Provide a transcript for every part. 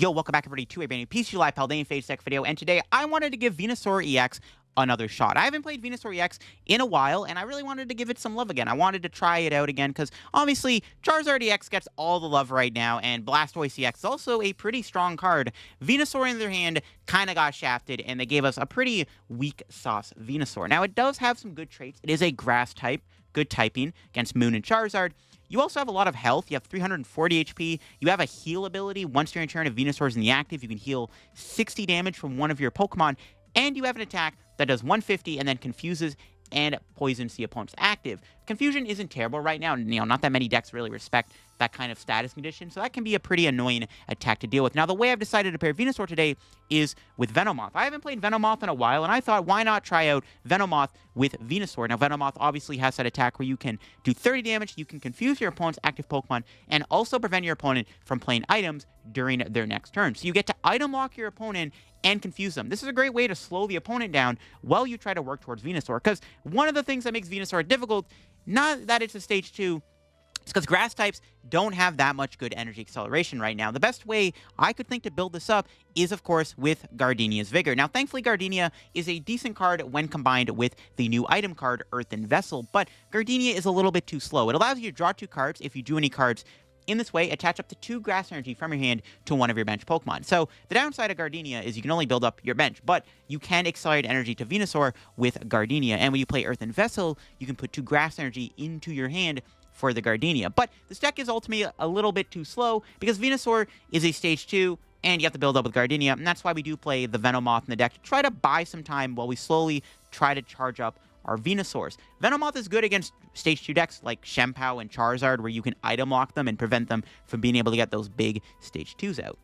Yo, welcome back everybody to a brand new PTCGL Live Paldean Phase Deck video, and today I wanted to give Venusaur EX another shot. I haven't played Venusaur EX in a while, and I really wanted to give it some love again. I wanted to try it out again, because obviously Charizard EX gets all the love right now, and Blastoise EX is also a pretty strong card. Venusaur, on the other hand, kind of got shafted, and they gave us a pretty weak sauce Venusaur. Now, it does have some good traits. It is a grass type, good typing against Moon and Charizard. You also have a lot of health. You have 340 HP. You have a heal ability. Once during turn, if Venusaur is in the active, you can heal 60 damage from one of your Pokemon. And you have an attack that does 150 and then confuses and poisons the opponent's active. Confusion isn't terrible right now. Not that many decks really respect that kind of status condition, so that can be a pretty annoying attack to deal with. Now, the way I've decided to pair Venusaur today is with Venomoth. I haven't played Venomoth in a while, and I thought, why not try out Venomoth with Venusaur? Now, Venomoth obviously has that attack where you can do 30 damage, you can confuse your opponent's active Pokemon, and also prevent your opponent from playing items during their next turn. So you get to item lock your opponent and confuse them. This is a great way to slow the opponent down while you try to work towards Venusaur, because one of the things that makes Venusaur difficult, not that it's a stage 2, it's because grass types don't have that much good energy acceleration right now. The best way I could think to build this up is, of course, with Gardenia's Vigor. Now, thankfully, Gardenia is a decent card when combined with the new item card, Earthen Vessel, but Gardenia is a little bit too slow. It allows you to draw 2 cards if you do any cards. In this way, attach up to 2 grass energy from your hand to one of your bench Pokemon. So the downside of Gardenia is you can only build up your bench, but you can accelerate energy to Venusaur with Gardenia. And when you play Earthen Vessel, you can put 2 grass energy into your hand for the Gardenia. But this deck is ultimately a little bit too slow because Venusaur is a stage 2, and you have to build up with Gardenia, and that's why we do play the Venomoth in the deck to try to buy some time while we slowly try to charge up our Venusaurs. Venomoth is good against stage 2 decks like Chien-Pao and Charizard, where you can item lock them and prevent them from being able to get those big stage 2s out.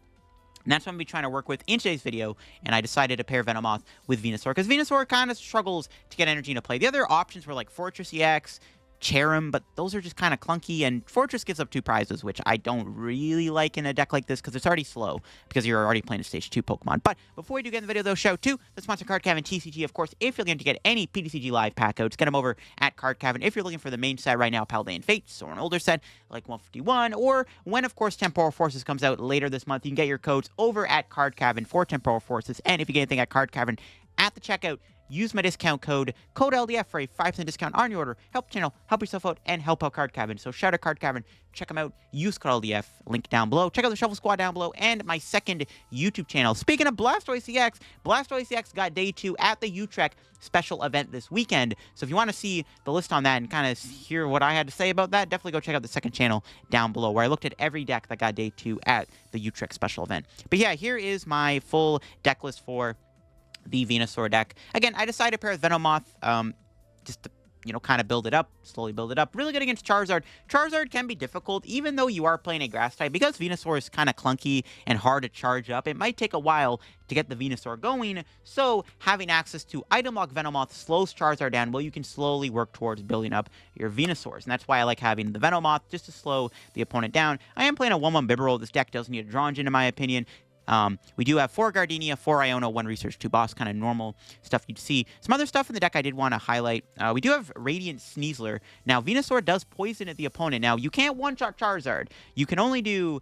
And that's what I'm going to be trying to work with in today's video, and I decided to pair Venomoth with Venusaur, because Venusaur kind of struggles to get energy into play. The other options were like Fortress EX, Cherim, but those are just kind of clunky, and Fortress gives up 2 prizes, which I don't really like in a deck like this because it's already slow because you're already playing a stage 2 Pokemon. But before we do get in the video, though, shout out to the sponsor Card Cavern TCG. Of course, if you're looking to get any PTCG Live pack codes, get them over at Card Cavern. If you're looking for the main set right now, Paldean Fates, or an older set like 151, or when, of course, Temporal Forces comes out later this month, you can get your codes over at Card Cavern for Temporal Forces. And if you get anything at Card Cavern at the checkout, use my discount code LDF for a 5% discount on your order. Help the channel, help yourself out, and help out Card Cavern. So shout out Card Cavern, check them out, use code LDF, link down below. Check out the Shuffle Squad down below, and my second YouTube channel. Speaking of Blastoise EX got day 2 at the Utrecht special event this weekend. So if you want to see the list on that and kind of hear what I had to say about that, definitely go check out the second channel down below, where I looked at every deck that got day 2 at the Utrecht special event. But yeah, here is my full deck list for the Venusaur deck. Again, I decided to pair with Venomoth, just to, kind of build it up, slowly build it up. Really good against Charizard. Charizard can be difficult, even though you are playing a grass type. Because Venusaur is kind of clunky and hard to charge up, it might take a while to get the Venusaur going, so having access to item lock Venomoth slows Charizard down while you can slowly work towards building up your Venusaurs, and that's why I like having the Venomoth, just to slow the opponent down. I am playing a 1/1 Bibarel. This deck doesn't need a draw engine, in my opinion. We do have 4 Gardenia, 4 Iono, 1 Research, 2 Boss, kind of normal stuff you'd see. Some other stuff in the deck I did want to highlight. We do have Radiant Sneasler. Now, Venusaur does poison at the opponent. Now, you can't one-shot Charizard. You can only do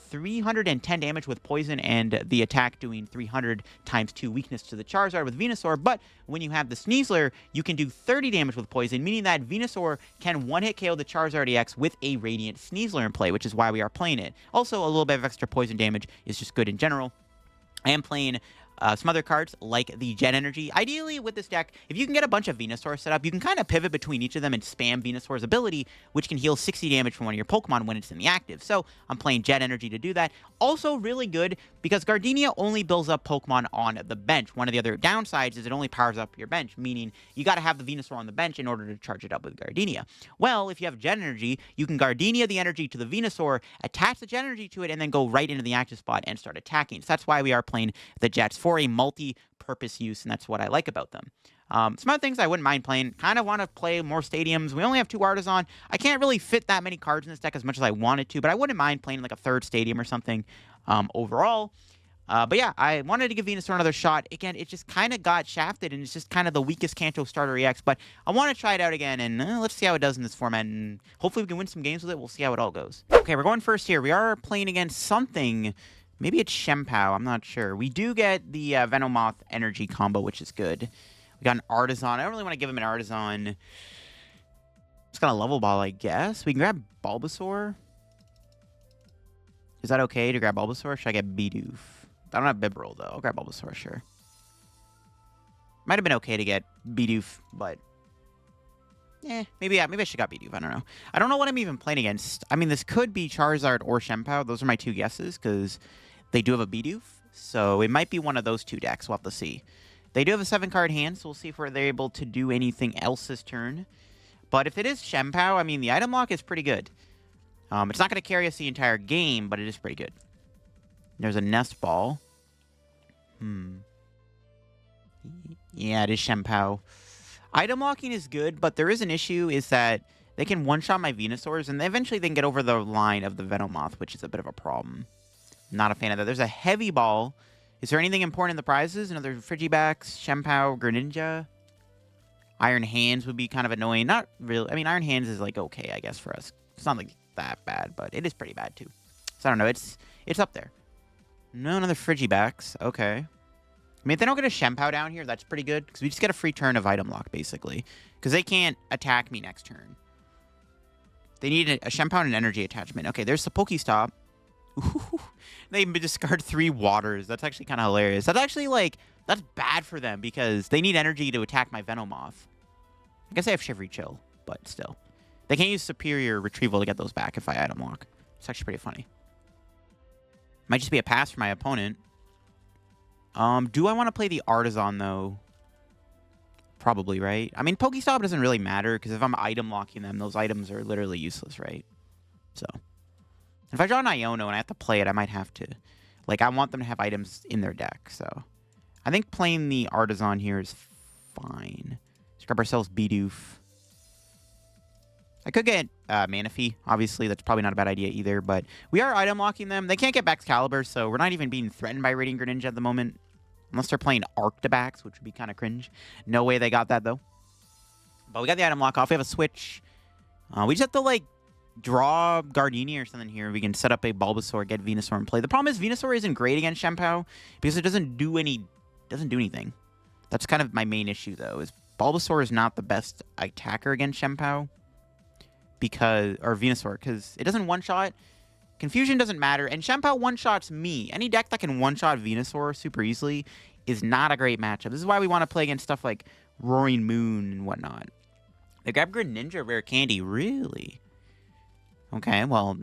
310 damage with poison, and the attack doing 300 times 2 weakness to the Charizard with Venusaur. But when you have the Sneasler, you can do 30 damage with poison, meaning that Venusaur can one-hit KO the Charizard EX with a Radiant Sneasler in play, which is why we are playing it. Also, a little bit of extra poison damage is just good in general. I am playing some other cards like the Jet Energy. Ideally, with this deck, if you can get a bunch of Venusaur set up, you can kind of pivot between each of them and spam Venusaur's ability, which can heal 60 damage from one of your Pokemon when it's in the active. So I'm playing Jet Energy to do that. Also really good because Gardenia only builds up Pokemon on the bench. One of the other downsides is it only powers up your bench, meaning you got to have the Venusaur on the bench in order to charge it up with Gardenia. Well, if you have Jet Energy, you can Gardenia the energy to the Venusaur, attach the Jet Energy to it, and then go right into the active spot and start attacking. So that's why we are playing the Jets for a multi-purpose use, and that's what I like about them. Some other things I wouldn't mind playing. Kind of want to play more stadiums. We only have 2 Artazon. I can't really fit that many cards in this deck as much as I wanted to, but I wouldn't mind playing like a 3rd stadium or something overall. But yeah, I wanted to give Venusaur another shot. Again, it just kind of got shafted, and it's just kind of the weakest Kanto starter EX. But I want to try it out again, and let's see how it does in this format. And hopefully we can win some games with it. We'll see how it all goes. Okay, we're going first here. We are playing against something Maybe it's Chien-Pao. I'm not sure. We do get the Venomoth energy combo, which is good. We got an Artazon. I don't really want to give him an Artazon. It's got a level ball, I guess. We can grab Bulbasaur. Is that okay to grab Bulbasaur? Or should I get Bidoof? I don't have Bibarel, though. I'll grab Bulbasaur, sure. Might have been okay to get Bidoof, but... maybe I should have got Bidoof. I don't know. I don't know what I'm even playing against. I mean, this could be Charizard or Chien-Pao. Those are my two guesses, because they do have a Bidoof. So it might be one of those two decks. We'll have to see. They do have a 7-card hand, so we'll see if they're able to do anything else this turn. But if it is Chien-Pao, I mean, the item lock is pretty good. It's not going to carry us the entire game, but it is pretty good. There's a Nest Ball. Yeah, it is Chien-Pao. Item locking is good, but there is an issue, is that they can one-shot my Venusaurs, and eventually they can get over the line of the Venomoth, which is a bit of a problem. Not a fan of that. There's a Heavy Ball. Is there anything important in the prizes? Another Frigibacks, Chien-Pao, Greninja? Iron Hands would be kind of annoying. Not really. I mean, Iron Hands is, like, okay, I guess, for us. It's not, like, that bad, but it is pretty bad, too. So, I don't know. It's up there. No, another Frigibacks. Okay. I mean, if they don't get a Chien-Pao down here, that's pretty good. Because we just get a free turn of item lock, basically. Because they can't attack me next turn. They need a Chien-Pao and an energy attachment. Okay, there's the Pokestop. Ooh, they discard 3 waters. That's actually kind of hilarious. That's actually, like, that's bad for them. Because they need energy to attack my Venomoth. I guess I have Shivery Chill, but still. They can't use Superior Retrieval to get those back if I item lock. It's actually pretty funny. Might just be a pass for my opponent. Do I want to play the Artazon, though? Probably, right? I mean, Pokestop doesn't really matter, because if I'm item locking them, those items are literally useless, right? So, if I draw an Iono and I have to play it, I might have to. Like, I want them to have items in their deck, so. I think playing the Artazon here is fine. Let's grab ourselves Bidoof. I could get Manaphy, obviously. That's probably not a bad idea either, but we are item locking them. They can't get Baxcalibur, so we're not even being threatened by Radiant Greninja at the moment. Unless they're playing Arctibax, which would be kind of cringe. No way they got that, though. But we got the item lock off. We have a Switch. We just have to, like, draw Gardenia or something here. We can set up a Bulbasaur, get Venusaur in play. The problem is Venusaur isn't great against Chien-Pao because it doesn't do anything. That's kind of my main issue, though, is Bulbasaur is not the best attacker against Chien-Pao. Or Venusaur, because it doesn't one-shot. Confusion doesn't matter, and Chien-Pao one-shots me. Any deck that can one-shot Venusaur super easily is not a great matchup. This is why we want to play against stuff like Roaring Moon and whatnot. They grab Greninja Rare Candy, really? Okay, well,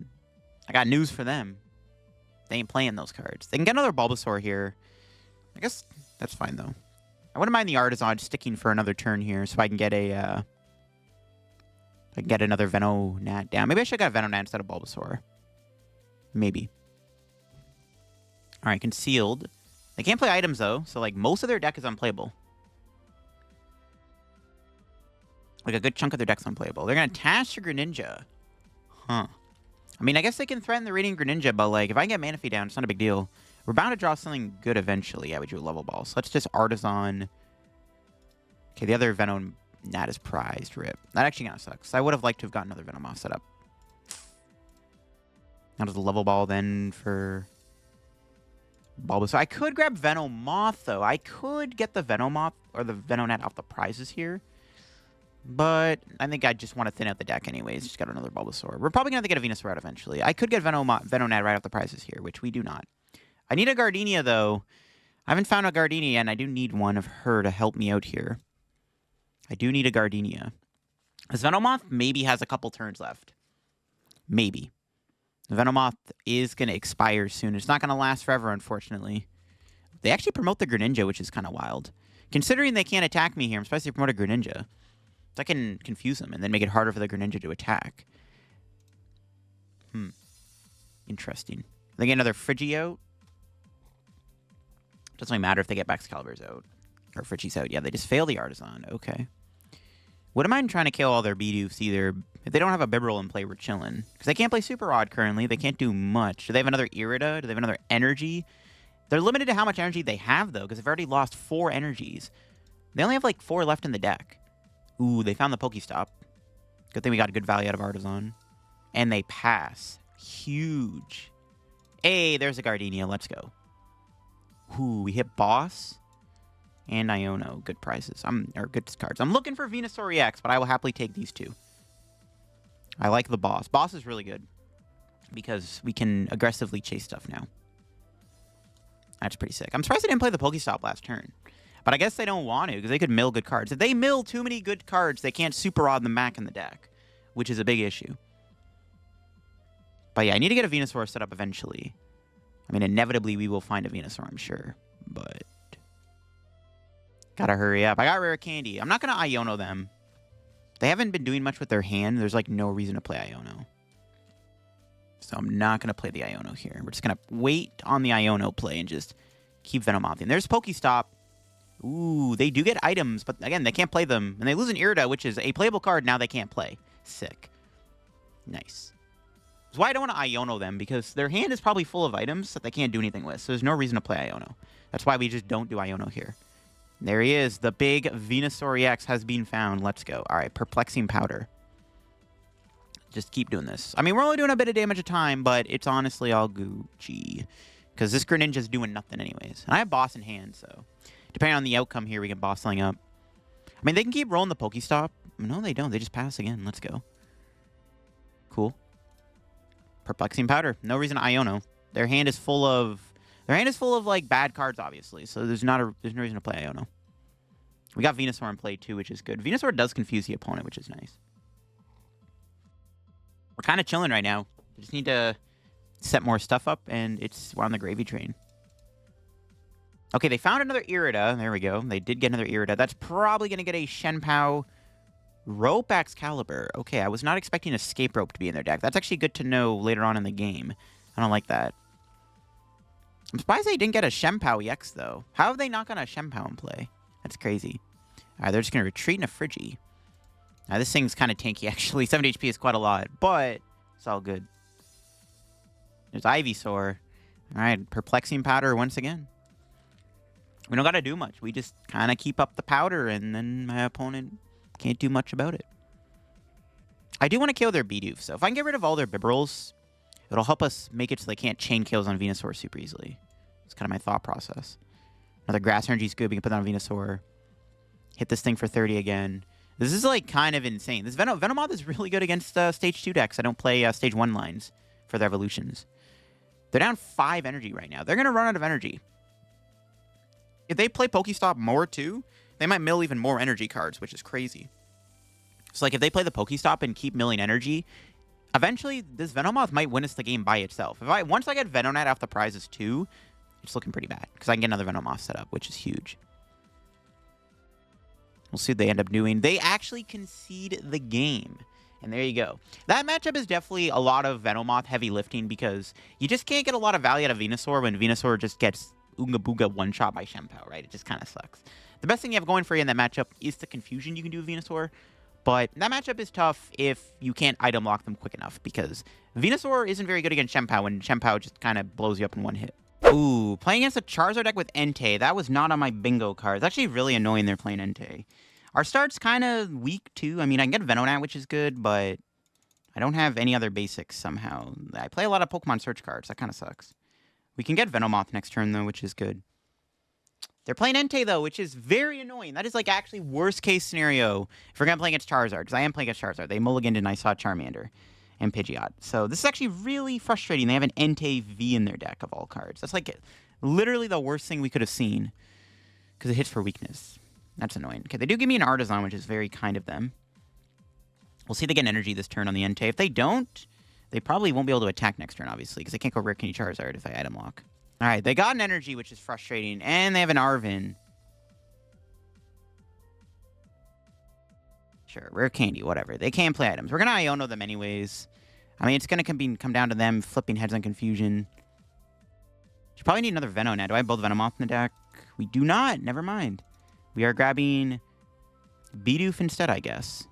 I got news for them. They ain't playing those cards. They can get another Bulbasaur here. I guess that's fine, though. I wouldn't mind the Artazon sticking for another turn here, so I can get a... I can get another Venonat down. Maybe I should have got Venonat instead of Bulbasaur. Maybe. Alright, concealed. They can't play items, though, so, like, most of their deck is unplayable. Like, a good chunk of their deck's unplayable. They're going to attach to Greninja. Huh. I mean, I guess they can threaten the Radiant Greninja, but, like, if I can get Manaphy down, it's not a big deal. We're bound to draw something good eventually. Yeah, we drew a Level Ball. So let's just Artazon. Okay, the other Venonat is prized. Rip. That actually kind of sucks. I would have liked to have gotten another Venomoth set up. Now does the Level Ball then for Bulbasaur. I could grab Venomoth, though. I could get the Venomoth or the Venonat off the prizes here. But I think I just want to thin out the deck anyways. Just got another Bulbasaur. We're probably going to get a Venusaur out eventually. I could get Venonat right off the prizes here, which we do not. I need a Gardenia, though. I haven't found a Gardenia, and I do need one of her to help me out here. I do need a Gardenia. This Venomoth maybe has a couple turns left. Maybe. The Venomoth is going to expire soon. It's not going to last forever, unfortunately. They actually promote the Greninja, which is kind of wild. Considering they can't attack me here, I'm supposed to promote a Greninja. So I can confuse them and then make it harder for the Greninja to attack. Interesting. They get another Frigio. Doesn't really matter if they get Baxcaliburs out. Or Frigi's out. Yeah, they just fail the Artazon. Okay. Wouldn't mind trying to kill all their Bidoofs either. If they don't have a Bibarel in play, we're chilling. Because they can't play Super Rod currently. They can't do much. Do they have another Irida? Do they have another Energy? They're limited to how much energy they have, though, because they've already lost 4 energies. They only have, like, 4 left in the deck. Ooh, they found the Pokestop. Good thing we got a good value out of Artazon. And they pass. Huge. Hey, there's a Gardenia. Let's go. Ooh, we hit Boss and Iono. Good prizes. Or good cards. I'm looking for Venusaur EX, but I will happily take these two. I like the Boss. Boss is really good because we can aggressively chase stuff now. That's pretty sick. I'm surprised they didn't play the Pokestop last turn. But I guess they don't want to because they could mill good cards. If they mill too many good cards, they can't super rod them back in the deck, which is a big issue. But yeah, I need to get a Venusaur set up eventually. I mean, inevitably we will find a Venusaur, I'm sure. But gotta hurry up. I got Rare Candy. I'm not going to Iono them. They haven't been doing much with their hand. There's like no reason to play Iono. So I'm not going to play the Iono here. We're just going to wait on the Iono play and just keep Venomoth in. There's Pokestop. Ooh, they do get items, but again, they can't play them. And they lose an Irida, which is a playable card now they can't play. Sick. Nice. That's why I don't want to Iono them, because their hand is probably full of items that they can't do anything with. So there's no reason to play Iono. That's why we just don't do Iono here. There he is. The big Venusaur EX has been found. Let's go. All right, Perplexing Powder. Just keep doing this. I mean, we're only doing a bit of damage at a time, but it's honestly all Gucci. Because this Greninja's doing nothing anyways. And I have Boss in hand, so depending on the outcome here, we can Boss Sling up. I mean, they can keep rolling the Pokestop. No, they don't. They just pass again. Let's go. Cool. Perplexing Powder. No reason to Iono. Their hand is full of like bad cards, obviously. So there's no reason to play Iono. We got Venusaur in play too, which is good. Venusaur does confuse the opponent, which is nice. We're kind of chilling right now. We just need to set more stuff up, and we're on the gravy train. Okay, they found another Irida. There we go. They did get another Irida. That's probably going to get a Chien-Pao Rope Excalibur. Okay, I was not expecting Escape Rope to be in their deck. That's actually good to know later on in the game. I don't like that. I'm surprised they didn't get a Chien-Pao EX, though. How have they not got a Chien-Pao in play? That's crazy. All right, they're just going to retreat in a Friggy. Now, this thing's kind of tanky, actually. 70 HP is quite a lot, but it's all good. There's Ivysaur. All right, Perplexing Powder once again. We don't got to do much. We just kind of keep up the powder, and then my opponent can't do much about it. I do want to kill their Bidoof, so if I can get rid of all their Bibarels, it'll help us make it so they can't chain kills on Venusaur super easily. That's kind of my thought process. Another Grass Energy is good. We can put that on Venusaur. Hit this thing for 30 again. This is, like, kind of insane. This Venomoth is really good against Stage 2 decks. I don't play Stage 1 lines for their evolutions. They're down 5 energy right now. They're going to run out of energy. If they play Pokestop more, too, they might mill even more energy cards, which is crazy. So, like, if they play the Pokestop and keep milling energy, eventually this Venomoth might win us the game by itself. Once I get Venonat off the prizes, too, it's looking pretty bad. Because I can get another Venomoth set up, which is huge. We'll see what they end up doing. They actually concede the game. And there you go. That matchup is definitely a lot of Venomoth heavy lifting because you just can't get a lot of value out of Venusaur when Venusaur just gets Oonga Booga one-shot by Chien-Pao, right? It just kind of sucks. The best thing you have going for you in that matchup is the confusion you can do with Venusaur. But that matchup is tough if you can't item lock them quick enough because Venusaur isn't very good against Chien-Pao when Chien-Pao just kind of blows you up in one hit. Ooh, playing against a Charizard deck with Entei. That was not on my bingo card. It's actually really annoying they're playing Entei. Our start's kind of weak, too. I mean, I can get Venonat, which is good, but I don't have any other basics somehow. I play a lot of Pokemon search cards. That kind of sucks. We can get Venomoth next turn, though, which is good. They're playing Entei, though, which is very annoying. That is, like, actually worst-case scenario if we're going to play against Charizard, because I am playing against Charizard. They mulliganed and I saw Charmander and Pidgeot. So this is actually really frustrating. They have an Entei V in their deck of all cards. That's, like, literally the worst thing we could have seen, because it hits for weakness. That's annoying. Okay, they do give me an Artazon, which is very kind of them. We'll see if they get energy this turn on the Entei. If they don't, they probably won't be able to attack next turn, obviously, because they can't go Rare Candy Charizard if I item lock. All right, they got an energy, which is frustrating, and they have an Arvin. Sure, Rare Candy, whatever. They can't play items. We're going to Iono them anyways. I mean, it's going to come down to them flipping heads on confusion. Should probably need another Venonat. Do I have both Venomoth in the deck? We do not. Never mind. We are grabbing Bidoof instead, I guess.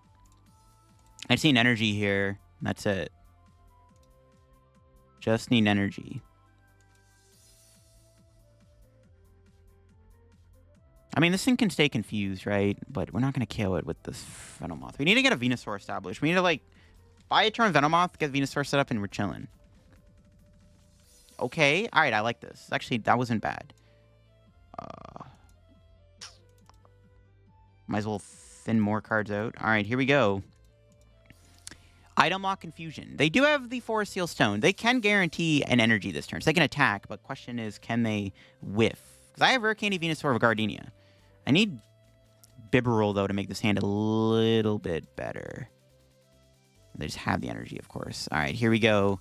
I see an energy here. That's it. Just need energy. I mean, this thing can stay confused, right? But we're not going to kill it with this Venomoth. We need to get a Venusaur established. We need to, like, buy a turn Venomoth, get Venusaur set up, and we're chilling. Okay. All right, I like this. Actually, that wasn't bad. Might as well thin more cards out. All right, here we go. Item Lock Confusion. They do have the Forest Seal Stone. They can guarantee an energy this turn. So they can attack, but question is, can they whiff? Because I have Rare Candy Venusaur of Gardenia. I need Bibarel, though, to make this hand a little bit better. They just have the energy, of course. All right, here we go.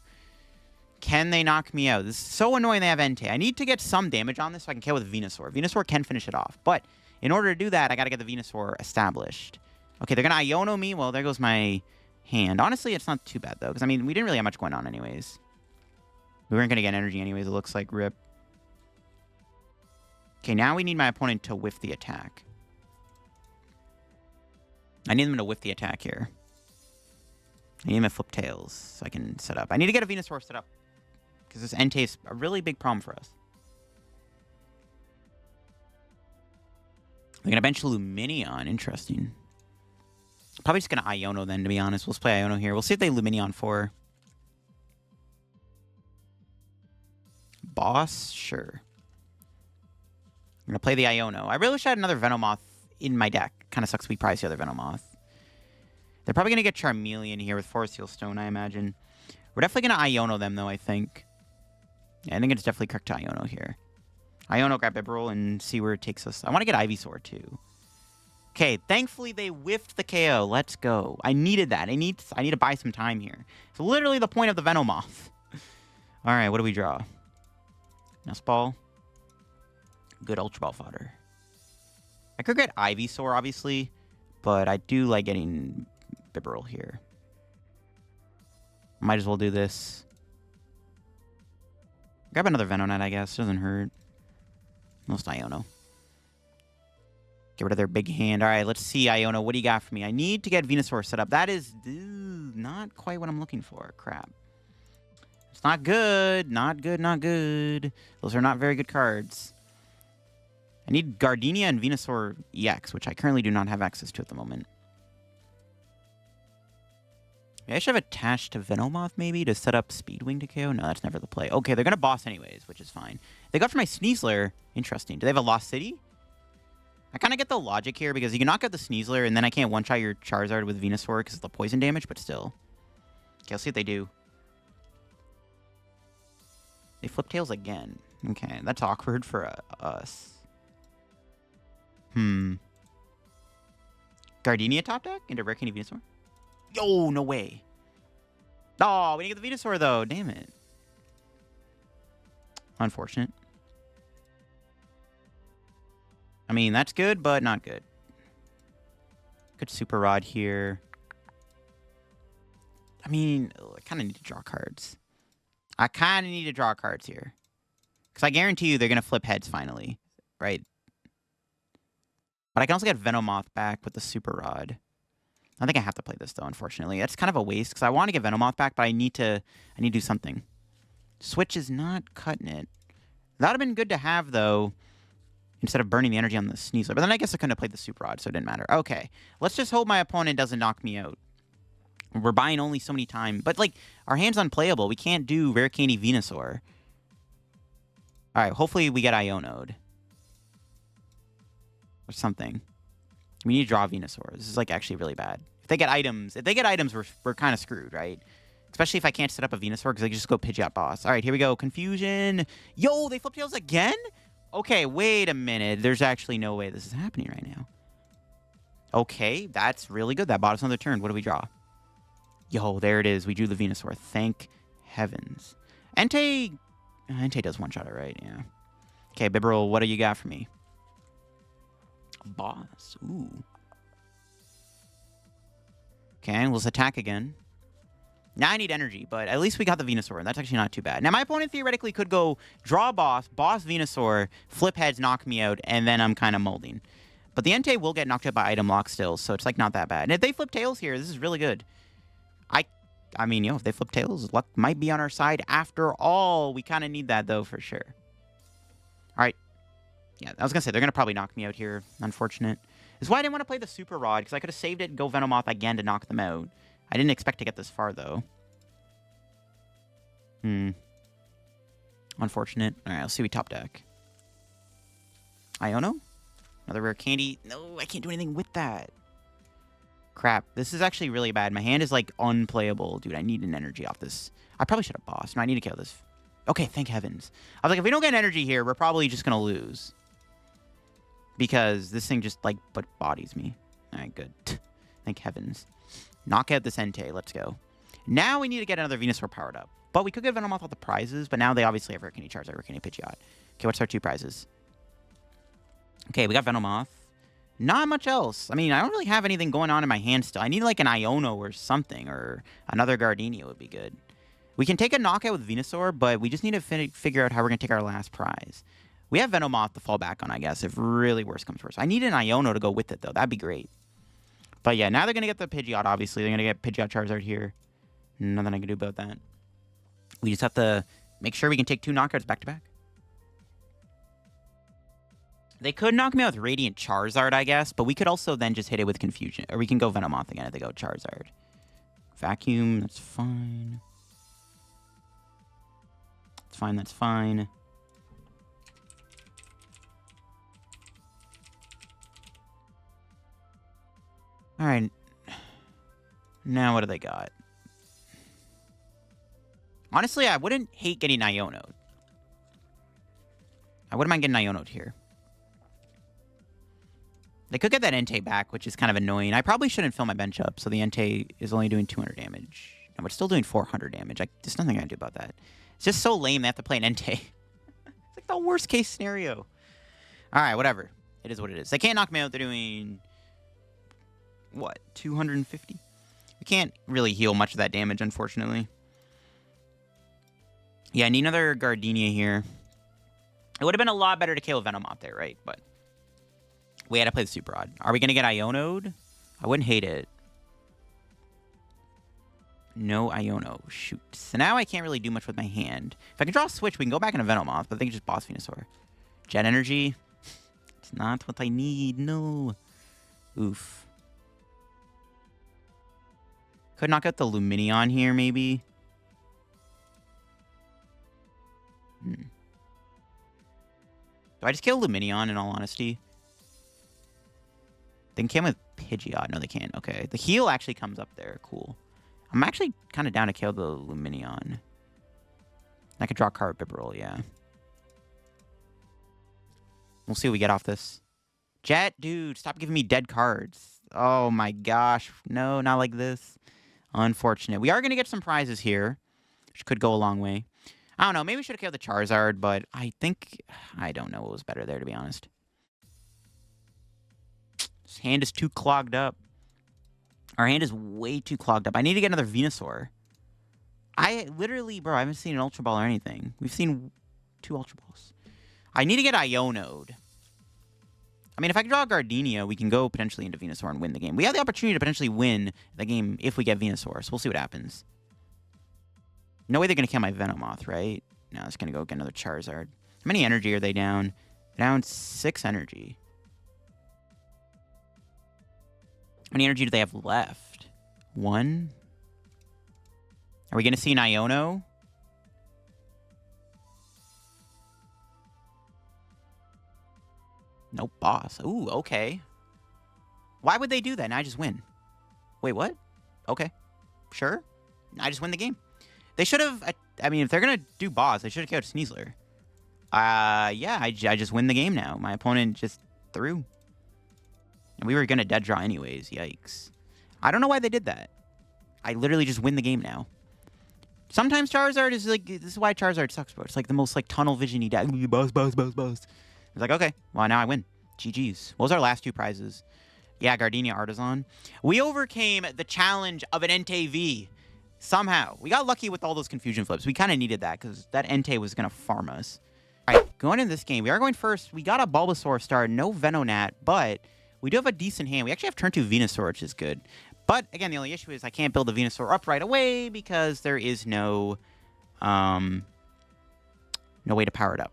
Can they knock me out? This is so annoying they have Entei. I need to get some damage on this so I can kill with Venusaur. Venusaur can finish it off. But in order to do that, I got to get the Venusaur established. Okay, they're going to Iono me. Well, there goes my hand. Honestly, it's not too bad, though. Because, I mean, we didn't really have much going on anyways. We weren't going to get energy anyways, it looks like. Rip. Okay, now we need my opponent to whiff the attack. I need them to whiff the attack here. I need them to flip tails so I can set up. I need to get a Venusaur set up. Because this Entei is a really big problem for us. They're going to bench Luminion. Interesting. Probably just going to Iono then, to be honest. We'll just play Iono here. We'll see if they Luminion for. Boss? Sure. I'm going to play the Iono. I really wish I had another Venomoth in my deck. Kind of sucks we prize the other Venomoth. They're probably going to get Charmeleon here with Forest Seal Stone, I imagine. We're definitely going to Iono them, though, I think. Yeah, I think it's definitely correct to Iono here. Iono, grab Bibarel, and see where it takes us. I want to get Ivysaur, too. Okay, thankfully they whiffed the KO. Let's go. I needed that. I need to buy some time here. It's literally the point of the Venomoth. All right, what do we draw? Nest Ball. Good Ultra Ball fodder. I could get Ivysaur, obviously, but I do like getting Bibarel here. Might as well do this. Grab another Venonat, I guess. Doesn't hurt. Most Iono. Get rid of their big hand. All right, let's see, Iono. What do you got for me? I need to get Venusaur set up. That is not quite what I'm looking for. Crap. It's not good. Not good, not good. Those are not very good cards. I need Gardenia and Venusaur EX, which I currently do not have access to at the moment. Maybe I should have attached to Venomoth, maybe, to set up Speedwing to KO? No, that's never the play. Okay, they're going to boss anyways, which is fine. They got for my Sneasler. Interesting. Do they have a Lost City? I kind of get the logic here, because you can knock out the Sneasler, and then I can't one-shot your Charizard with Venusaur because of the poison damage, but still. Okay, let's see what they do. They flip tails again. Okay, that's awkward for us. Gardenia top deck into Rare Candy Venusaur? Yo, no way. Oh, we didn't get the Venusaur, though. Damn it. Unfortunate. I mean, that's good, but not good. Good Super Rod here. I mean, I kind of need to draw cards. I kind of need to draw cards here. Because I guarantee you they're going to flip heads finally. Right? But I can also get Venomoth back with the Super Rod. I think I have to play this, though, unfortunately. That's kind of a waste, because I want to get Venomoth back, but I need to do something. Switch is not cutting it. That would have been good to have, though, instead of burning the energy on the Sneasler. But then I guess I couldn't have played the Super Rod, so it didn't matter. Okay, let's just hope my opponent doesn't knock me out. We're buying only so many times. But, like, our hand's unplayable. We can't do Rare Candy Venusaur. All right, hopefully we get Iono'd. Or something. We need to draw Venusaur. This is, like, actually really bad. If they get items, we're kind of screwed, right? Especially if I can't set up a Venusaur, because they can just go Pidgeot boss. All right, here we go. Confusion. Yo, they flip tails again? Okay, wait a minute. There's actually no way this is happening right now. Okay, that's really good. That bought us another turn. What do we draw? Yo, there it is. We drew the Venusaur. Thank heavens. Entei does one-shot it, right? Yeah. Okay, Bibarel, what do you got for me? Boss. Ooh. Okay, let's attack again. Now I need energy, but at least we got the Venusaur, and that's actually not too bad. Now, my opponent theoretically could go draw boss Venusaur, flip heads, knock me out, and then I'm kind of molding. But the Entei will get knocked out by item lock still, so it's like not that bad. And if they flip tails here, this is really good. I mean, if they flip tails, luck might be on our side after all. We kind of need that, though, for sure. All right. Yeah, I was going to say, they're going to probably knock me out here. Unfortunate. This is why I didn't want to play the Super Rod, because I could have saved it and go Venomoth again to knock them out. I didn't expect to get this far, though. Unfortunate. All right, let's see we top deck. Iono? Another rare candy. No, I can't do anything with that. Crap. This is actually really bad. My hand is, like, unplayable. Dude, I need an energy off this. I probably should have bossed. No, I need to kill this. Okay, thank heavens. I was like, if we don't get an energy here, we're probably just going to lose. Because this thing just, like, bodies me. All right, good. Thank heavens. Knock out this Entei. Let's go. Now we need to get another Venusaur powered up. But we could get Venomoth with the prizes, but now they obviously have Rare Candy Charizard, Rare Candy Pidgeot. Okay, what's our 2 prizes? Okay, we got Venomoth. Not much else. I mean, I don't really have anything going on in my hand still. I need like an Iono or something, or another Gardenia would be good. We can take a knockout with Venusaur, but we just need to figure out how we're going to take our last prize. We have Venomoth to fall back on, I guess, if really worse comes worse. I need an Iono to go with it, though. That'd be great. But yeah, now they're going to get the Pidgeot, obviously. They're going to get Pidgeot Charizard here. Nothing I can do about that. We just have to make sure we can take 2 knockouts back-to-back. They could knock me out with Radiant Charizard, I guess, but we could also then just hit it with Confusion. Or we can go Venomoth again if they go Charizard. Vacuum, that's fine. That's fine, that's fine. Alright. Now what do they got? Honestly, I wouldn't hate getting Iono'd. I wouldn't mind getting Iono'd here. They could get that Entei back, which is kind of annoying. I probably shouldn't fill my bench up, so the Entei is only doing 200 damage. And we're still doing 400 damage. There's nothing I can do about that. It's just so lame they have to play an Entei. It's like the worst case scenario. Alright, whatever. It is what it is. They can't knock me out. They're doing... what? 250? We can't really heal much of that damage, unfortunately. Yeah, I need another Gardenia here. It would have been a lot better to kill Venomoth there, right? But we had to play the Super Rod. Are we going to get Iono'd? I wouldn't hate it. No Iono. Shoot. So now I can't really do much with my hand. If I can draw a Switch, we can go back into Venomoth, but they can just boss Venusaur. Jet Energy. It's not what I need. No. Oof. Could knock out the Lumineon here, maybe. Do I just kill Lumineon, in all honesty? They can kill with Pidgeot. No, they can't. Okay. The heal actually comes up there. Cool. I'm actually kind of down to kill the Lumineon. I could draw a card with Bibarel, yeah. We'll see what we get off this. Jet, dude, stop giving me dead cards. Oh my gosh. No, not like this. Unfortunate. We are going to get some prizes here, which could go a long way. I don't know. Maybe we should have killed the Charizard, but I think... I don't know what was better there, to be honest. His hand is too clogged up. Our hand is way too clogged up. I need to get another Venusaur. I literally... Bro, I haven't seen an Ultra Ball or anything. We've seen 2 Ultra Balls. I need to get Iono'd. I mean, if I can draw a Gardenia, we can go potentially into Venusaur and win the game. We have the opportunity to potentially win the game if we get Venusaur, so we'll see what happens. No way they're going to kill my Venomoth, right? No, it's going to go get another Charizard. How many energy are they down? They're down 6 energy. How many energy do they have left? 1? Are we going to see an Iono? Nope, boss. Ooh, okay. Why would they do that? Now I just win. Wait, what? Okay. Sure. I just win the game. They should have... I mean, if they're going to do boss, they should have killed Sneasler. Yeah, I just win the game now. My opponent just threw. And we were going to dead draw anyways. Yikes. I don't know why they did that. I literally just win the game now. Sometimes Charizard is like... This is why Charizard sucks, bro. It's like the most like tunnel vision-y... Boss. It's like, okay, well, now I win. GG's. What was our last 2 prizes? Yeah, Gardenia, Artazon. We overcame the challenge of an Entei V. Somehow. We got lucky with all those confusion flips. We kind of needed that because that Entei was going to farm us. All right, going into this game, we are going first. We got a Bulbasaur start, no Venonat, but we do have a decent hand. We actually have turn 2 Venusaur, which is good. But, again, the only issue is I can't build the Venusaur up right away because there is no way to power it up.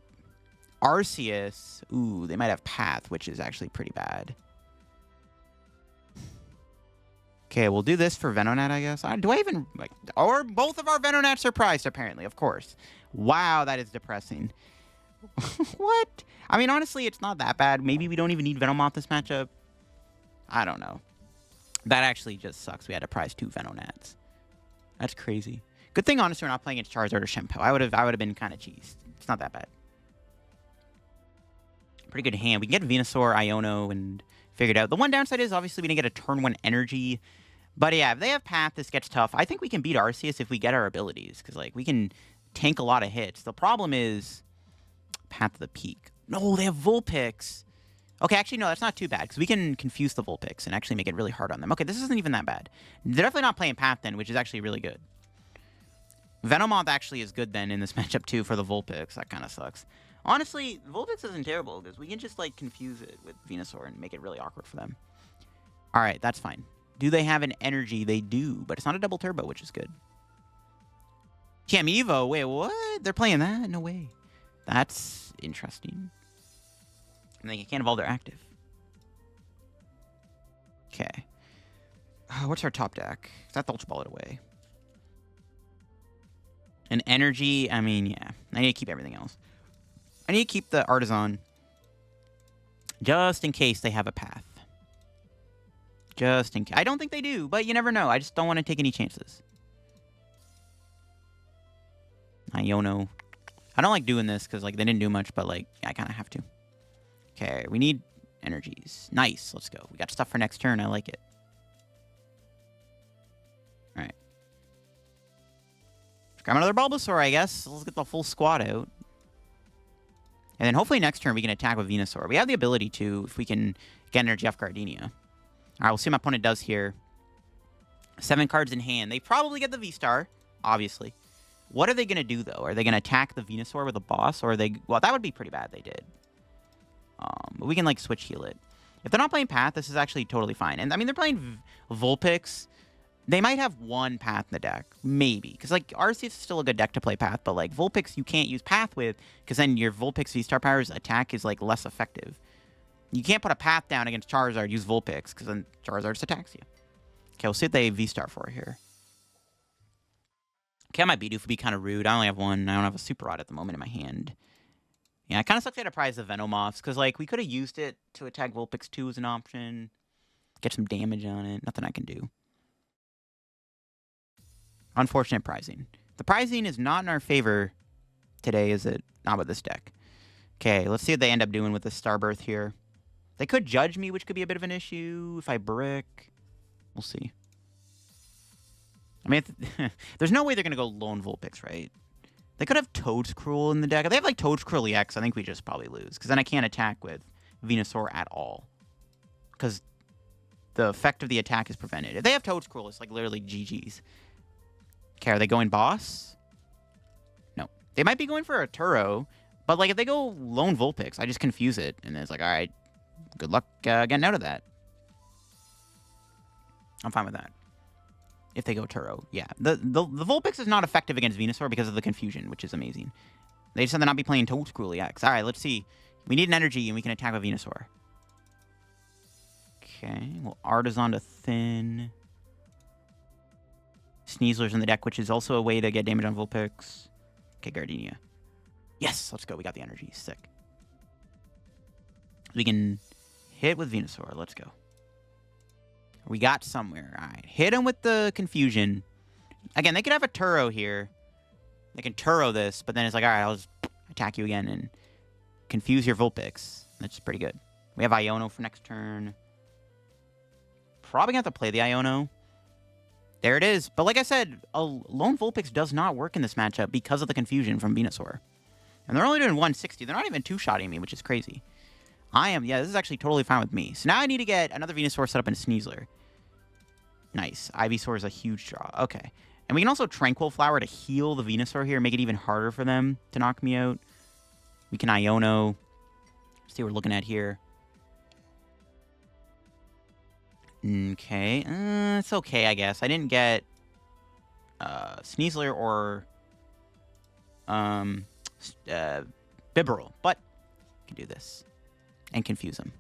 Arceus, ooh, they might have Path, which is actually pretty bad. Okay, we'll do this for Venonat, I guess. Do I even... like? Or both of our Venonats are priced, apparently, of course. Wow, that is depressing. What? I mean, honestly, it's not that bad. Maybe we don't even need Venomoth this matchup. I don't know. That actually just sucks. We had to prize 2 Venonats. That's crazy. Good thing, honestly, we're not playing against Charizard or Chien-Pao. I would have been kind of cheesed. It's not that bad. Pretty good hand. We can get Venusaur, Iono, and figure it out. The one downside is, obviously, we didn't get a turn 1 energy. But yeah, if they have Path, this gets tough. I think we can beat Arceus if we get our abilities, because like we can tank a lot of hits. The problem is Path of the Peak. No, they have Vulpix. Okay, actually, no, that's not too bad, because we can confuse the Vulpix and actually make it really hard on them. Okay, this isn't even that bad. They're definitely not playing Path then, which is actually really good. Venomoth actually is good then in this matchup too for the Vulpix. That kind of sucks. Honestly, Vulpix isn't terrible, because we can just like confuse it with Venusaur and make it really awkward for them. All right, that's fine. Do they have an energy? They do, but it's not a double turbo, which is good. Evo, wait, what? They're playing that? No way. That's interesting. And they can't evolve their active. Okay. What's our top deck? Is that the Ultra Ball it away? An energy, I mean, yeah. I need to keep everything else. I need to keep the Artazon. Just in case they have a Path. Just in case. I don't think they do, but you never know. I just don't want to take any chances. Iono. I don't like doing this because like they didn't do much, but like I kind of have to. Okay, we need energies. Nice. Let's go. We got stuff for next turn. I like it. All right. Let's grab another Bulbasaur, I guess. Let's get the full squad out. And then hopefully next turn we can attack with Venusaur. We have the ability to if we can get energy off Gardenia. All right, we'll see what my opponent does here. 7 cards in hand. They probably get the VSTAR, obviously. What are they going to do, though? Are they going to attack the Venusaur with a boss? Or are they... well, that would be pretty bad they did. But we can, like, switch heal it. If they're not playing Path, this is actually totally fine. And, I mean, they're playing Vulpix. They might have 1 Path in the deck. Maybe. Because, like, Arceus is still a good deck to play Path. But, like, Vulpix you can't use Path with. Because then your Vulpix VSTAR power's attack is, like, less effective. You can't put a Path down against Charizard, use Vulpix, because then Charizard just attacks you. Okay, we'll see what they V-Star for here. Okay, my Bidoof would be kind of rude. I only have 1. I don't have a Super Rod at the moment in my hand. Yeah, it kind of sucks I had to prize the Venomoths, because, like, we could have used it to attack Vulpix 2 as an option. Get some damage on it. Nothing I can do. Unfortunate prizing. The prizing is not in our favor today, is it? Not with this deck. Okay, let's see what they end up doing with this Starbirth here. They could judge me, which could be a bit of an issue if I brick. We'll see. I mean, there's no way they're going to go lone Vulpix, right? They could have Toadscruel in the deck. If they have, like, Toadscruel EX, I think we just probably lose. Because then I can't attack with Venusaur at all. Because the effect of the attack is prevented. If they have Toadscruel, it's, like, literally GG's. Okay, are they going boss? No. They might be going for a Turo. But, like, if they go lone Vulpix, I just confuse it. And it's like, all right, good luck getting out of that. I'm fine with that. If they go Turo, yeah. The Vulpix is not effective against Venusaur because of the confusion, which is amazing. They just said they're not be playing Toadscruel EX. All right, let's see. We need an energy, and we can attack with Venusaur. Okay, well, Artazon to Thin. Sneasler's in the deck, which is also a way to get damage on Vulpix. Okay, Gardenia. Yes, let's go. We got the energy. Sick. We can hit with Venusaur. Let's go. We got somewhere. All right. Hit him with the confusion. Again, they could have a Turo here. They can Turo this, but then it's like, all right, I'll just attack you again and confuse your Vulpix. That's pretty good. We have Iono for next turn. Probably going to have to play the Iono. There it is. But like I said, a lone Vulpix does not work in this matchup because of the confusion from Venusaur. And they're only doing 160. They're not even two-shotting me, which is crazy. Yeah, this is actually totally fine with me. So now I need to get another Venusaur set up in Sneasler. Nice. Ivysaur is a huge draw. Okay. And we can also Tranquil Flower to heal the Venusaur here, make it even harder for them to knock me out. We can Iono. See what we're looking at here. Okay. It's okay, I guess. I didn't get Sneasler or Bibarel, but I can do this and confuse them.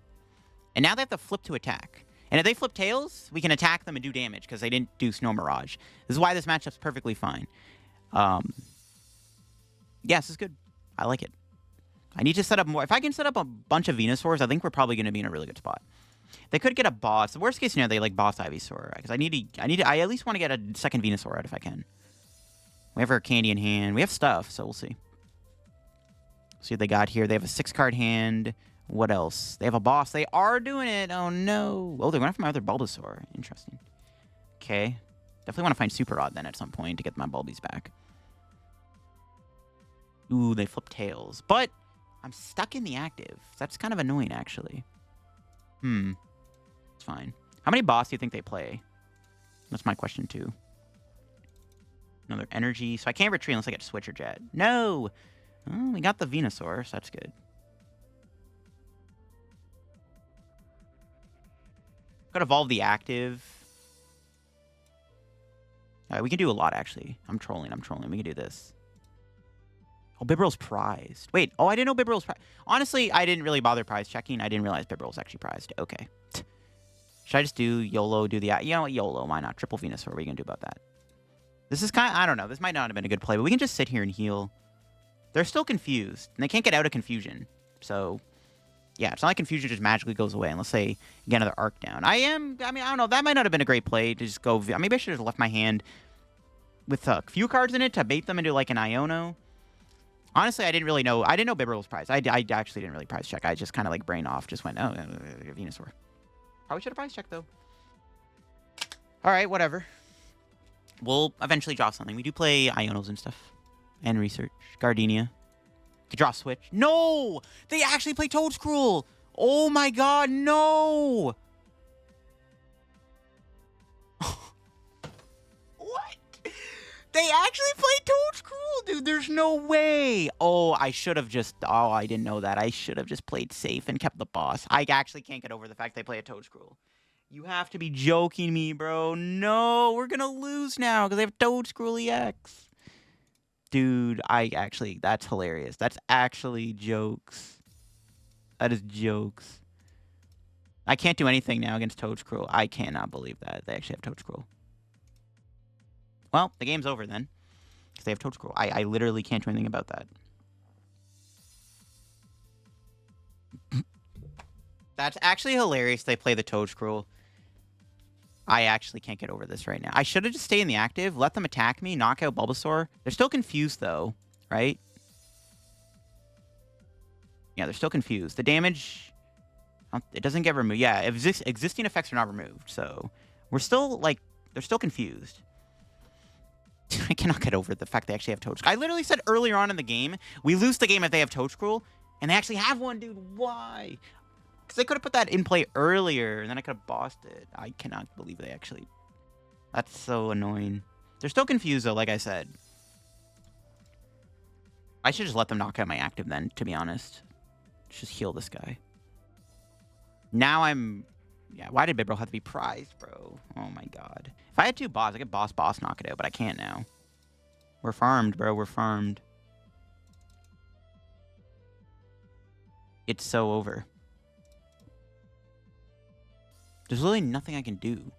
And now they have to flip to attack. And if they flip tails, we can attack them and do damage because they didn't do Snow Mirage. This is why this matchup's perfectly fine. Yeah, this is good. I like it. I need to set up more. If I can set up a bunch of Venusaurs, I think we're probably going to be in a really good spot. They could get a boss. The worst case scenario, they like boss Ivysaur because I at least want to get a second Venusaur out if I can. We have our candy in hand. We have stuff, so we'll see. See what they got here. They have a 6-card hand. What else? They have a boss. They are doing it. Oh, no. Oh, they're going for my other Bulbasaur. Interesting. Okay. Definitely want to find Super Rod then at some point to get my Bulbies back. Ooh, they flip tails. But I'm stuck in the active. That's kind of annoying, actually. It's fine. How many boss do you think they play? That's my question, too. Another energy. So I can't retreat unless I get Switch or Jet. No! Oh, we got the Venusaur, so that's good. Could evolve the active. We can do a lot, actually. I'm trolling. We can do this. Oh, Bibarel's prized. Wait. Oh, I didn't know Bibarel's prized. Honestly, I didn't really bother prize checking. I didn't realize Bibarel's actually prized. Okay. Should I just do YOLO, do the... You know what? YOLO. Why not? Triple Venusaur. What are you going to do about that? This is kind of... I don't know. This might not have been a good play, but we can just sit here and heal. They're still confused, and they can't get out of confusion. So, yeah, it's not like confusion just magically goes away unless they get another arc down. I mean, I don't know. That might not have been a great play to just go... Maybe I should have left my hand with a few cards in it to bait them into, like, an Iono. Honestly, I didn't really know. I didn't know Bibarel was prized. I actually didn't really prize check. I just kind of, like, brain off. Just went, oh, Venusaur. Probably should have prize checked, though. All right, whatever. We'll eventually draw something. We do play Ionos and stuff. And research. Gardenia. To draw Switch. No! They actually play Toedscruel! Oh my god, no! What? They actually played Toedscruel, dude. There's no way. Oh, I should have just... Oh, I didn't know that. I should have just played safe and kept the boss. I actually can't get over the fact they play a Toedscruel. You have to be joking me, bro. No, we're gonna lose now because they have Toedscruel EX. Dude, that's hilarious. That's actually jokes. That is jokes. I can't do anything now against Toedscruel. I cannot believe that. They actually have Toedscruel. Well, the game's over then. Because they have Toedscruel. I literally can't do anything about that. That's actually hilarious they play the Toedscruel. I actually can't get over this right now. I should have just stayed in the active, let them attack me, knock out Bulbasaur. They're still confused, though, right? Yeah, they're still confused. The damage, it doesn't get removed. Yeah, existing effects are not removed, so we're still, like, they're still confused. I cannot get over the fact they actually have Toedscruel. I literally said earlier on in the game, we lose the game if they have Toedscruel, and they actually have one, dude. Why? Because they could have put that in play earlier, and then I could have bossed it. I cannot believe they actually... That's so annoying. They're still confused, though, like I said. I should just let them knock out my active then, to be honest. Just heal this guy. Now I'm... Yeah, why did Bibarel have to be prized, bro? Oh, my God. If I had two boss, I could boss, knock it out, but I can't now. We're farmed, bro. We're farmed. It's so over. There's literally nothing I can do.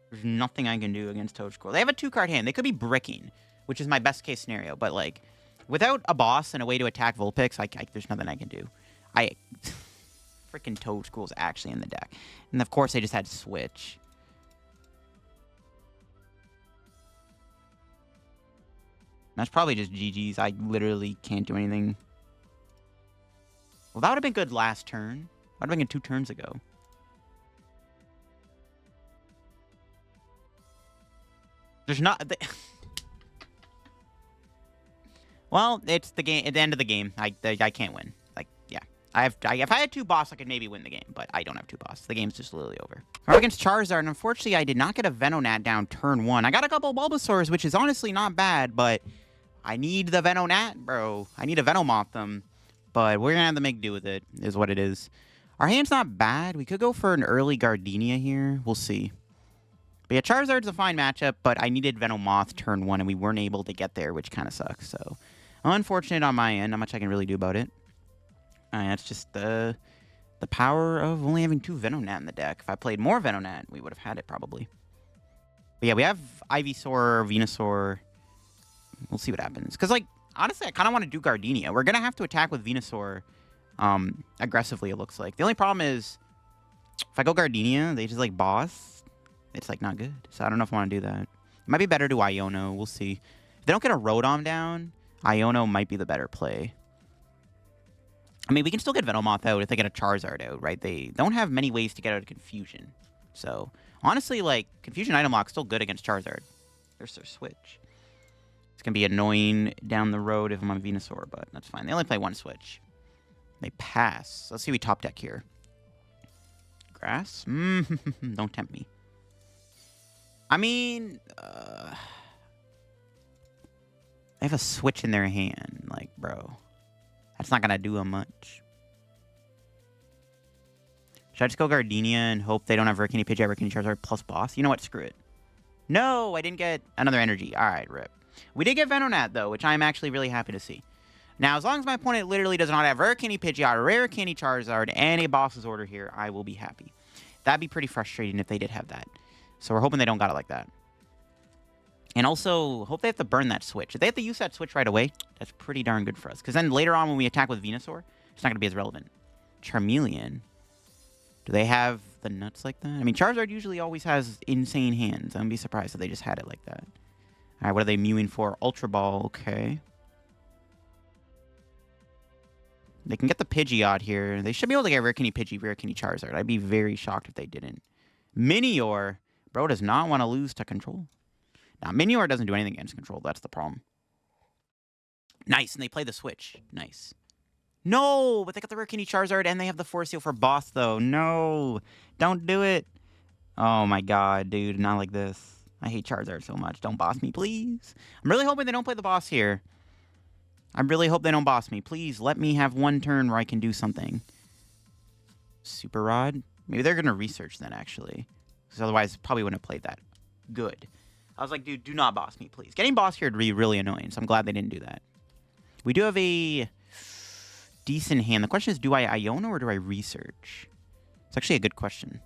There's nothing I can do against Toedscruel. They have a 2-card hand. They could be bricking, which is my best case scenario. But, like, without a boss and a way to attack Vulpix, there's nothing I can do. Freaking Toedscruel's actually in the deck. And, of course, they just had Switch. That's probably just GG's. I literally can't do anything. Well, that would have been good last turn. That would have been good 2 turns ago. There's not... Well, it's the game. At the end of the game, I can't win. Like, yeah. If I had 2 boss, I could maybe win the game. But I don't have 2 boss. The game's just literally over. We're against Charizard, and unfortunately, I did not get a Venonat down turn 1. I got a couple Bulbasaurs, which is honestly not bad, but I need the Venonat, bro. I need to Venomoth them. But we're going to have to make do with it, is what it is. Our hand's not bad. We could go for an early Gardenia here. We'll see. But yeah, Charizard's a fine matchup, but I needed Venomoth turn 1, and we weren't able to get there, which kind of sucks. So, unfortunate on my end. Not much I can really do about it. That's just the power of only having 2 Venonat in the deck. If I played more Venonat, we would have had it probably. But yeah, we have Ivysaur, Venusaur. We'll see what happens. Because, like, honestly, I kind of want to do Gardenia. We're going to have to attack with Venusaur aggressively, it looks like. The only problem is, if I go Gardenia, they just, like, boss. It's, like, not good. So I don't know if I want to do that. It might be better to Iono. We'll see. If they don't get a Rotom down, Iono might be the better play. I mean, we can still get Venomoth out if they get a Charizard out, right? They don't have many ways to get out of Confusion. So, honestly, like, Confusion Item Lock's still good against Charizard. There's their switch. It's going to be annoying down the road if I'm on Venusaur, but that's fine. They only play 1 switch. They pass. Let's see we top deck here. Grass? Don't tempt me. I mean, they have a switch in their hand. Like, bro. That's not going to do them much. Should I just go Gardenia and hope they don't have Rare Candy Pidgeot, Rare Candy Charizard plus boss? You know what? Screw it. No, I didn't get another energy. All right, rip. We did get Venonat, though, which I'm actually really happy to see. Now, as long as my opponent literally does not have Rare Candy Pidgeot, Rare Candy Charizard, and a boss's order here, I will be happy. That'd be pretty frustrating if they did have that. So we're hoping they don't got it like that. And also, hope they have to burn that switch. If they have to use that switch right away, that's pretty darn good for us. Because then later on when we attack with Venusaur, it's not going to be as relevant. Charmeleon. Do they have the nuts like that? I mean, Charizard usually always has insane hands. I wouldn't be surprised if they just had it like that. All right, what are they mewing for? Ultra Ball, okay. They can get the Pidgeot here. They should be able to get Rare Candy Pidgey, Rare Candy Charizard. I'd be very shocked if they didn't. Minior. Bro does not want to lose to Control. Now, Minior doesn't do anything against Control. That's the problem. Nice, and they play the switch. Nice. No, but they got the Rare Candy Charizard, and they have the Force Seal for boss, though. No, don't do it. Oh, my God, dude. Not like this. I hate Charizard so much. Don't boss me, please. I'm really hoping they don't play the boss here. I really hope they don't boss me. Please, let me have 1 turn where I can do something. Super Rod? Maybe they're going to research then, actually. Because otherwise, probably wouldn't have played that. Good. I was like, dude, do not boss me, please. Getting boss here would be really annoying, so I'm glad they didn't do that. We do have a decent hand. The question is, do I Iono or do I research? It's actually a good question.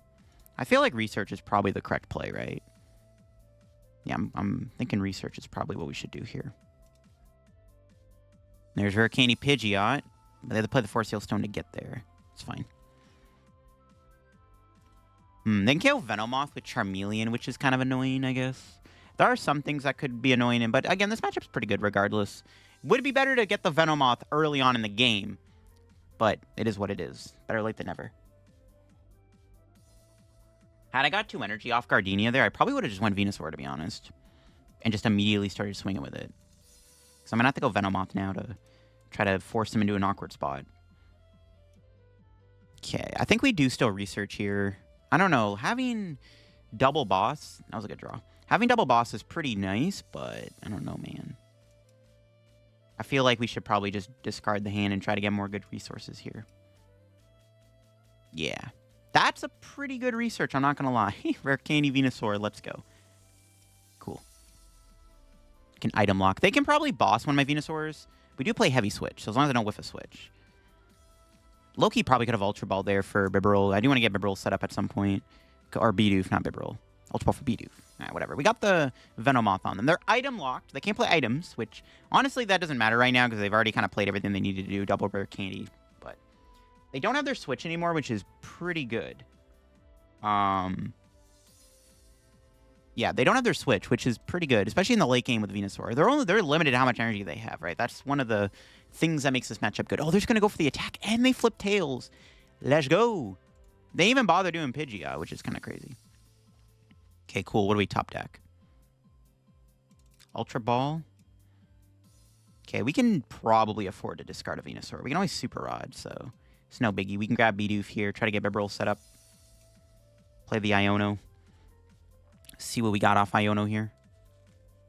I feel like research is probably the correct play, right? Yeah, I'm thinking research is probably what we should do here. There's Rare Candy Pidgeot. But they have to play the Force Seal Stone to get there. It's fine. They can kill Venomoth with Charmeleon, which is kind of annoying, I guess. There are some things that could be annoying, but again, this matchup's pretty good regardless. Would it be better to get the Venomoth early on in the game? But it is what it is. Better late than never. Had I got 2 energy off Gardenia there, I probably would have just went Venusaur, to be honest. And just immediately started swinging with it. So I'm going to have to go Venomoth now to try to force him into an awkward spot. Okay, I think we do still research here. I don't know. Having double boss, that was a good draw. Having double boss is pretty nice, but I don't know, man. I feel like we should probably just discard the hand and try to get more good resources here. Yeah. That's a pretty good research, I'm not going to lie. Rare Candy Venusaur, let's go. Cool. Can item lock. They can probably boss one of my Venusaurs. We do play heavy switch, so as long as I don't whiff a switch. Loki probably could have Ultra Ball there for Bibarel. I do want to get Bibarel set up at some point. Or Bidoof, not Bibarel. Ultra Ball for Bidoof. Alright, whatever. We got the Venomoth on them. They're item locked. They can't play items, which honestly that doesn't matter right now because they've already kind of played everything they needed to do. Double Rare Candy. But they don't have their switch anymore, which is pretty good. Yeah, they don't have their switch, which is pretty good, especially in the late game with Venusaur. They're limited how much energy they have, right? That's one of the things that makes this matchup good. Oh, they're just going to go for the attack, and they flip tails. Let's go. They even bother doing Pidgeot, which is kind of crazy. Okay, cool. What do we top deck? Ultra Ball. Okay, we can probably afford to discard a Venusaur. We can always Super Rod, so it's no biggie. We can grab Bidoof here, try to get Bibarel set up. Play the Iono. See what we got off Iono here.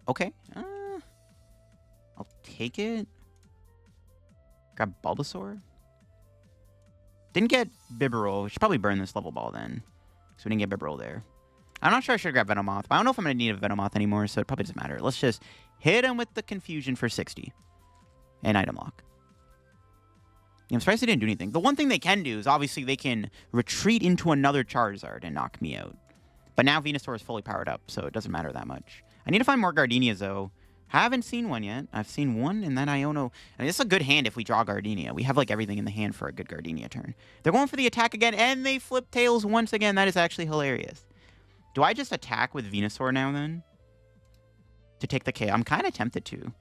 Okay. I'll take it. Grab Bulbasaur. Didn't get Bibarel. We should probably burn this level ball then. So we didn't get Bibarel there. I'm not sure I should grab Venomoth, but I don't know if I'm going to need a Venomoth anymore, so it probably doesn't matter. Let's just hit him with the Confusion for 60. And item lock. I'm surprised they didn't do anything. The one thing they can do is obviously they can retreat into another Charizard and knock me out. But now Venusaur is fully powered up, so it doesn't matter that much. I need to find more Gardenias, though. Haven't seen one yet. I've seen one, and then Iono. I mean, this is a good hand if we draw Gardenia. We have, like, everything in the hand for a good Gardenia turn. They're going for the attack again, and they flip tails once again. That is actually hilarious. Do I just attack with Venusaur now, then? To take the K? I'm kind of tempted to.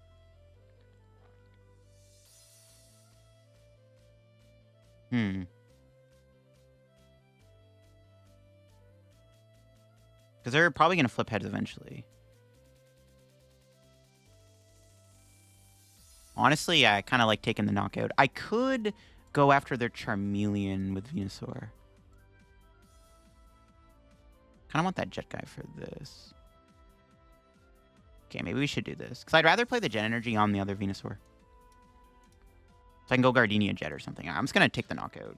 Because they're probably going to flip heads eventually. Honestly, I kind of like taking the knockout. I could go after their Charmeleon with Venusaur. Kind of want that Jet guy for this. Okay, maybe we should do this. Because I'd rather play the Jet Energy on the other Venusaur. So I can go Gardenia Jet or something. I'm just going to take the knockout.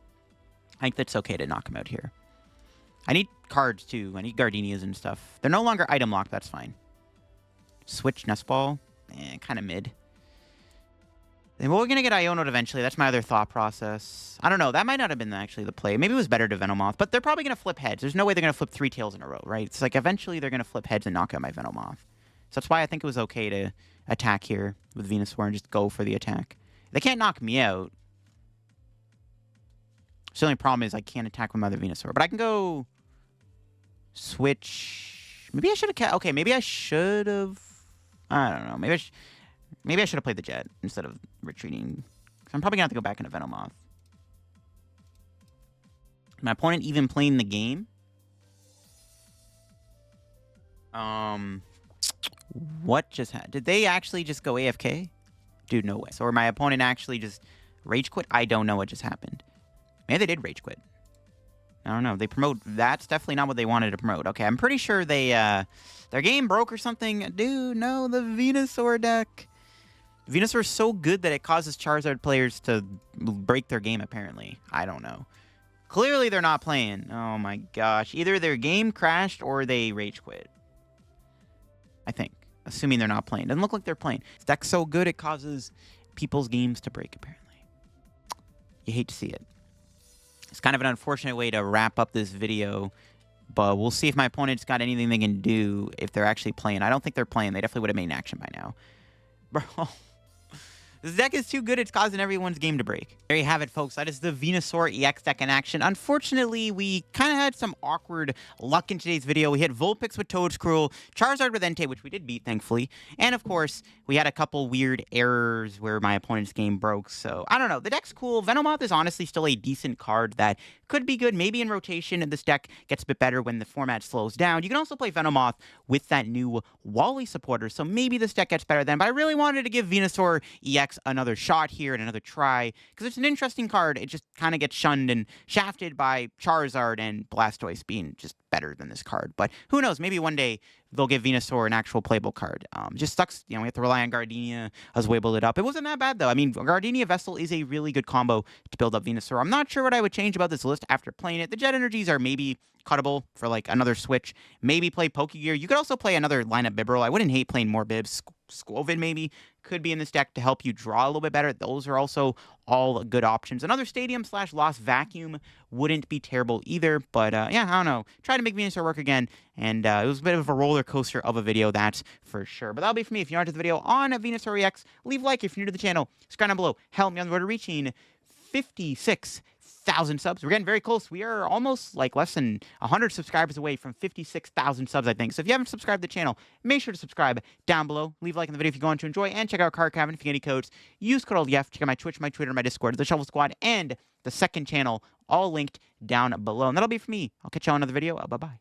I think that's okay to knock him out here. I need cards, too. I need Gardenias and stuff. They're no longer item locked. That's fine. Switch Nest Ball. Kind of mid. Then we're going to get Iono'd eventually. That's my other thought process. I don't know. That might not have been actually the play. Maybe it was better to Venomoth. But they're probably going to flip heads. There's no way they're going to flip 3 tails in a row, right? It's like eventually they're going to flip heads and knock out my Venomoth. So that's why I think it was okay to attack here with Venusaur and just go for the attack. They can't knock me out. So the only problem is I can't attack with my other Venusaur. But I can go switch. Maybe I should have... Okay, maybe I should have... I don't know. Maybe I should have played the Jet instead of retreating. I'm probably going to have to go back into Venomoth. My opponent even playing the game. What just happened? Did they actually just go AFK? Dude, no way. So, or my opponent actually just rage quit? I don't know what just happened. Maybe they did rage quit. I don't know. They promote... That's definitely not what they wanted to promote. Okay, I'm pretty sure they... their game broke or something. Dude, no. The Venusaur deck... Venusaur is so good that it causes Charizard players to break their game, apparently. I don't know. Clearly, they're not playing. Oh, my gosh. Either their game crashed or they rage quit. I think. Assuming they're not playing. Doesn't look like they're playing. This deck's so good, it causes people's games to break, apparently. You hate to see it. It's kind of an unfortunate way to wrap up this video. But we'll see if my opponent's got anything they can do if they're actually playing. I don't think they're playing. They definitely would have made an action by now. Bro... This deck is too good, it's causing everyone's game to break. There you have it, folks. That is the Venusaur EX deck in action. Unfortunately, we kind of had some awkward luck in today's video. We hit Vulpix with Toedscruel, Charizard with Entei, which we did beat, thankfully. And, of course, we had a couple weird errors where my opponent's game broke. So, I don't know. The deck's cool. Venomoth is honestly still a decent card that could be good. Maybe in rotation, and this deck gets a bit better when the format slows down. You can also play Venomoth with that new Wally supporter, so maybe this deck gets better then. But I really wanted to give Venusaur EX another shot here and another try, because it's an interesting card. It just kind of gets shunned and shafted by Charizard and Blastoise being just better than this card. But who knows? Maybe one day they'll give Venusaur an actual playable card. Just sucks. You know, we have to rely on Gardenia as we build it up. It wasn't that bad, though. I mean, Gardenia Vessel is a really good combo to build up Venusaur. I'm not sure what I would change about this list after playing it. The Jet Energies are maybe cuttable for, like, another switch. Maybe play Pokegear. You could also play another lineup Bibarel. I wouldn't hate playing more Bibs. Squovid maybe could be in this deck to help you draw a little bit better. Those are also all good options. Another Stadium/Lost Vacuum wouldn't be terrible either. But, yeah, I don't know. Try to make Venusaur work again. And it was a bit of a roller coaster of a video, that's for sure. But that'll be for me. If you're into the video on Venusaur EX, leave a like. If you're new to the channel, subscribe down below. Help me on the road to reaching 56,000 subs. We're getting very close. We are almost like less than 100 subscribers away from 56,000 subs, I think. So if you haven't subscribed to the channel, make sure to subscribe down below. Leave a like in the video if you're going to enjoy. And check out Card Cavern if you get any codes. Use code LDF. Check out my Twitch, my Twitter, my Discord, the Shovel Squad, and the second channel, all linked down below. And that'll be for me. I'll catch you on another video. Bye-bye.